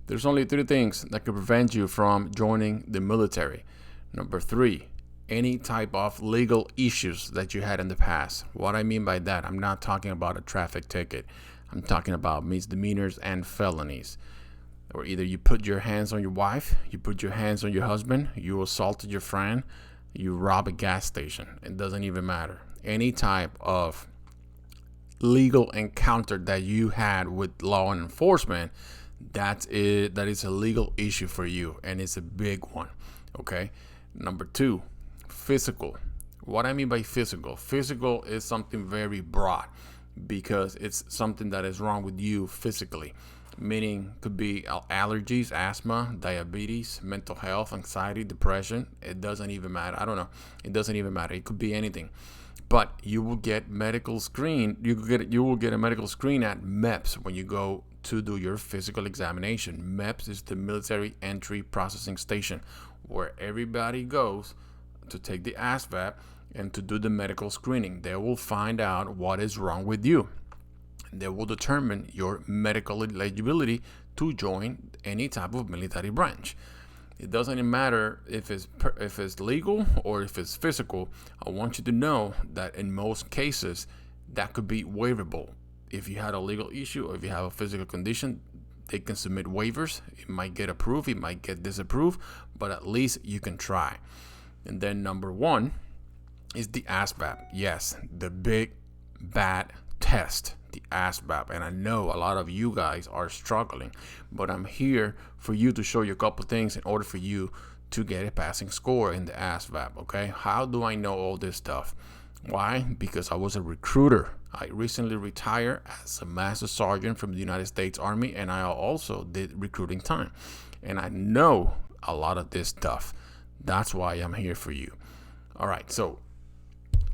There's only three things that could prevent you from joining the military. Number three, any type of legal issues that you had in the past. What I mean by that, I'm not talking about a traffic ticket. I'm talking about misdemeanors and felonies. Or either you put your hands on your wife, you put your hands on your husband, you assaulted your friend, you rob a gas station. It doesn't even matter. Any type of legal encounter that you had with law enforcement, that is a legal issue for you, and it's a big one. Okay. Number two, physical. What I mean by physical is something very broad, because it's something that is wrong with you physically, meaning could be allergies, asthma, diabetes, mental health, anxiety, depression. It doesn't even matter. I don't know. It doesn't even matter. It could be anything. But you will get medical screen. You will get a medical screen at MEPS when you go to do your physical examination. MEPS is the Military Entry Processing Station, where everybody goes to take the ASVAB and to do the medical screening. They will find out what is wrong with you. They will determine your medical eligibility to join any type of military branch. It doesn't matter if it's legal or if it's physical. I want you to know that in most cases that could be waivable. If you had a legal issue or if you have a physical condition, they can submit waivers. It might get approved, it might get disapproved, but at least you can try. And then number one is the ASVAB. Yes, the big bad test, the ASVAB. And I know a lot of you guys are struggling, but I'm here for you to show you a couple things in order for you to get a passing score in the ASVAB. Okay, how do I know all this stuff? Why? Because I was a recruiter. I recently retired as a master sergeant from the United States Army, and I also did recruiting time, and I know a lot of this stuff. That's why I'm here for you. All right, so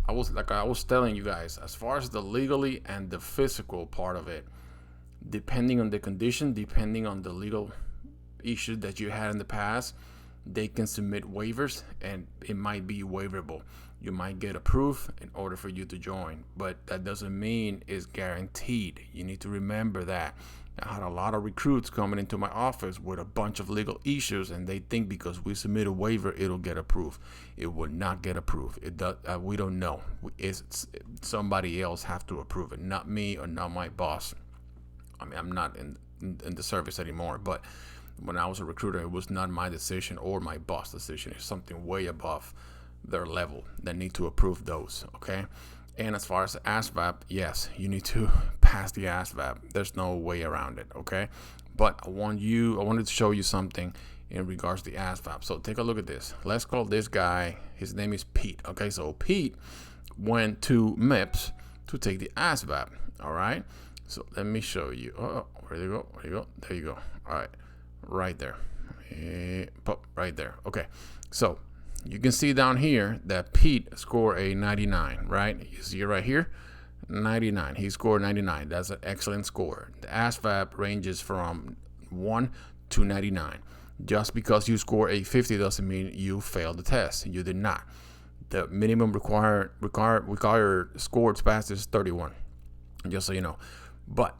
I was telling you guys, as far as the legally and the physical part of it, depending on the condition, depending on the legal issue that you had in the past, they can submit waivers, and it might be waiverable. You might get approved in order for you to join, but that doesn't mean it's guaranteed. You need to remember that. I had a lot of recruits coming into my office with a bunch of legal issues, and they think because we submit a waiver, it'll get approved. It will not get approved. It does. We don't know. Somebody else have to approve it, not me or not my boss. I mean, I'm not in the service anymore, but when I was a recruiter, it was not my decision or my boss' decision. It's something way above their level that need to approve those. Okay. And as far as the ASVAB, yes, you need to pass the ASVAB. There's no way around it, okay? But I wanted to show you something in regards to the ASVAB. So take a look at this. Let's call this guy, his name is Pete, okay? So Pete went to MEPS to take the ASVAB, all right? So let me show you. Oh, where you go? There you go. All right, right there. Right there, okay. So you can see down here that Pete scored a 99, right? You see it right here, 99. He scored 99. That's an excellent score. The ASVAB ranges from 1 to 99. Just because you score a 50 doesn't mean you failed the test. You did not. The minimum required score to pass is 31, just so you know. But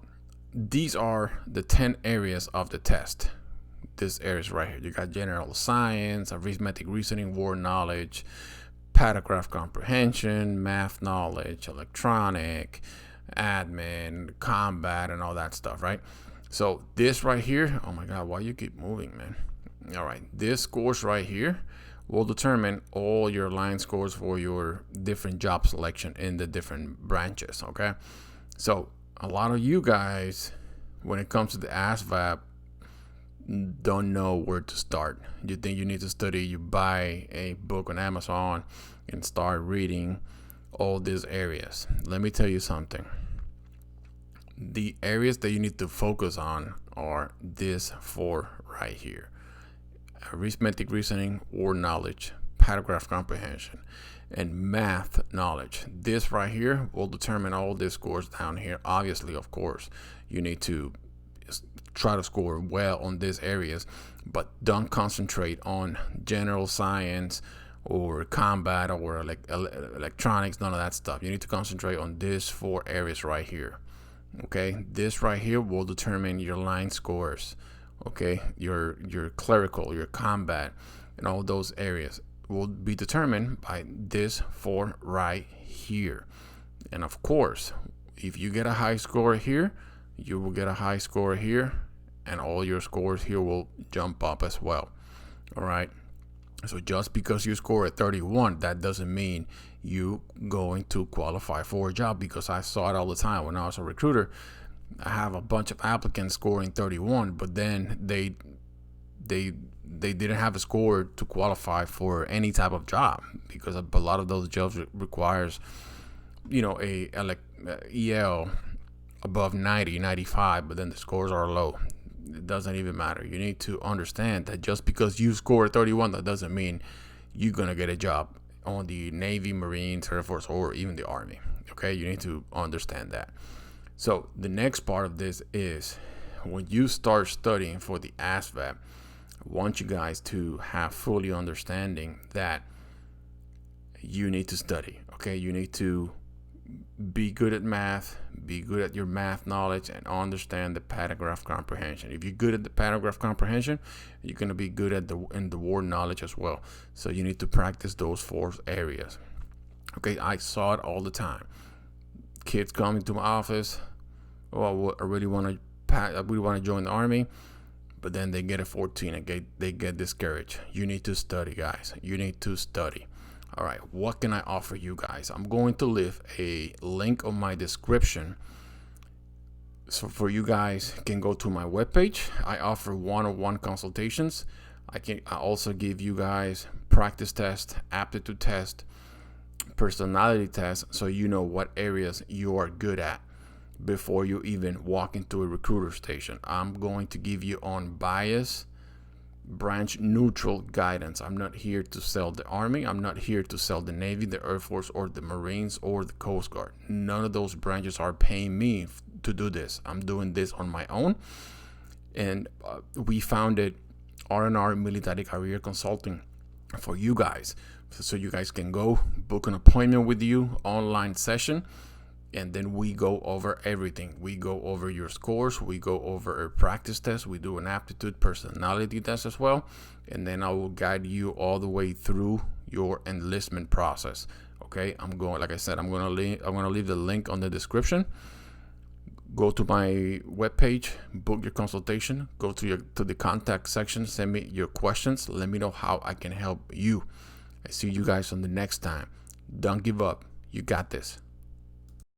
these are the 10 areas of the test. This areas right here. You got general science, arithmetic reasoning, word knowledge, paragraph comprehension, math knowledge, electronic, admin, combat, and all that stuff, right? So this right here, oh my God, why you keep moving, man? All right, this scores right here will determine all your line scores for your different job selection in the different branches, okay? So a lot of you guys, when it comes to the ASVAB, don't know where to start. You think you need to study, you buy a book on Amazon and start reading all these areas. Let me tell you something. The areas that you need to focus on are these four right here: arithmetic reasoning, word knowledge, paragraph comprehension, and math knowledge. This right here will determine all these scores down here. Obviously, of course, you need to try to score well on these areas, but don't concentrate on general science or combat or like electronics, none of that stuff. You need to concentrate on these four areas right here. Okay, this right here will determine your line scores okay, your clerical, your combat, and all those areas will be determined by this 4 right here. And of course, if you get a high score here, you will get a high score here, and all your scores here will jump up as well. All right. So just because you score at 31, that doesn't mean you going to qualify for a job, because I saw it all the time when I was a recruiter. I have a bunch of applicants scoring 31, but then they didn't have a score to qualify for any type of job, because a lot of those jobs requires, a EL above 90, 95, but then the scores are low. It doesn't even matter. You need to understand that just because you score 31, that doesn't mean you're gonna get a job on the Navy, Marines, Air Force, or even the Army. Okay, you need to understand that. So the next part of this is when you start studying for the ASVAB, I want you guys to have fully understanding that you need to study. Okay, you need to be good at math, be good at your math knowledge, and understand the paragraph comprehension. If you're good at the paragraph comprehension, you're going to be good at the word knowledge as well. So you need to practice those 4 areas. Okay, I saw it all the time. Kids coming to my office, oh, I really want to join the Army, but then they get a 14 and they get discouraged. You need to study, guys. You need to study. All right, what can I offer you guys? I'm going to leave a link on my description, so for you guys can go to my webpage. I offer one-on-one consultations. I also give you guys practice test, aptitude test, personality test, so you know what areas you are good at before you even walk into a recruiter station. I'm going to give you unbiased, branch neutral guidance. I'm not here to sell the Army. I'm not here to sell the Navy, the Air Force, or the Marines, or the Coast Guard. None of those branches are paying me to do this. I'm doing this on my own. And we founded R&R Military Career Consulting for you guys, so you guys can go book an appointment with you, online session, and then we go over everything. We go over your scores. We go over a practice test. We do an aptitude personality test as well. And then I will guide you all the way through your enlistment process. Okay, like I said, I'm gonna leave the link on the description. Go to my webpage, book your consultation, go to the contact section, send me your questions, let me know how I can help you. I see you guys on the next time. Don't give up. You got this.